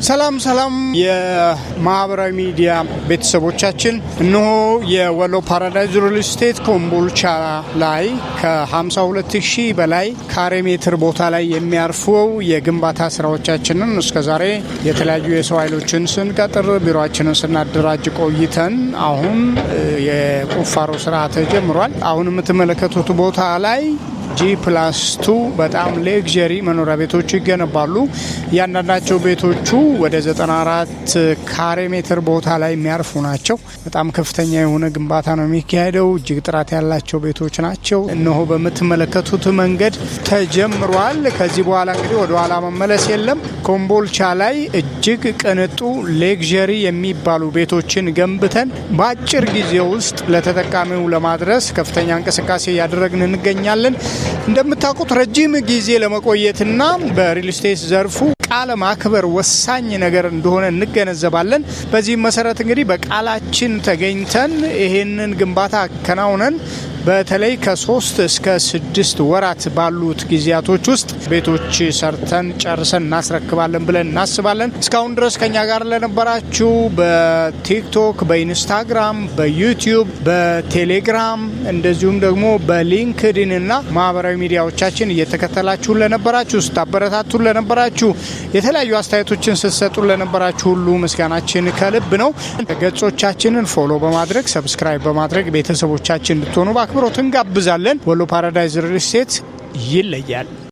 ሰላም የማህበራዊ ሚዲያ ቤተሰቦቻችን እነሆ የወሎ ፓራዳይዝ ሪል ስቴት ኮምቦልቻ ላይ ከ52000 በላይ ካሬ ሜትር ቦታ ላይ የሚያርፈው የግንባታ ስራዎቻችንን እስከዛሬ የተለያዩ የሰው ኃይሎችን ስንቀጥር ቢሮአችንን ስናደራጅ ቆይተን አሁን የቁፋሮ ስራ ተጀምሯል። አሁን የምትመለከቱት ቦታ ላይ G+2 በጣም ሌክዠሪ መኖሪያ ቤቶች ይገነባሉ። እያንዳንዳቸው ቤቶቹ ወደ 94 ካሬ ሜትር ቦታ ላይ የሚያርፉ ናቸው። በጣም ከፍተኛ የሆነ ግንባታ ነው የሚካሄደው። እጅግ ጥራት ያላቸው ቤቶች ናቸው። እነሆ በምትመለከቱት መንገድ ተጀምሯል። ከዚህ በኋላ እንግዲህ ወደ ኋላ መመለስ የለም። ኮምቦልቻ ላይ እጅግ ቅንጡ ሌክዠሪ የሚባሉ ቤቶችን ገንብተን በአጭር ጊዜ ውስጥ ለተጠቃሚው ለማድረስ ከፍተኛ እንቅስቃሴ እያደረግን እንገኛለን። እንደምታውቁት ረጅም ጊዜ ለመቆየትና በሪል ስቴት ዘርፉ ቃል ማክበር ወሳኝ ነገር እንደሆነ እንገነዘባለን። በዚህም መሰረት እንግዲህ በቃላችን ተገኝተን ይሄንን ግንባታ አከናውነን በተለይ ከ3 እስከ 6 ወራት ባሉት ጊዜያቶች ውስጥ ቤቶች ሰርተን ጨርሰን እናስረክባለን ብለን እናስባለን። እስካሁን ድረስ ከኛ ጋር ለነበራችሁ በቲክቶክ፣ በኢንስታግራም፣ በዩቲዩብ፣ በቴሌግራም እንደዚሁም ደግሞ በሊንክድኢን እና ማህበራዊ ሚዲያዎቻችን እየተከተላችሁ ለነበራችሁ፣ ስታበረታቱን ለነበራችሁ፣ የተለያዩ አስተያየቶችን ስትሰጡን ለነበራችሁ ሁሉ ምስጋናችን ከልብ ነው። ገጾቻችንን ፎሎ በማድረግ ሰብስክራይብ በማድረግ ቤተሰቦቻችን እንድትሆኑ በአክብሮት እንጋብዛለን። ወሎ ፓራዳይዝ ሪል ስቴት ይለያል።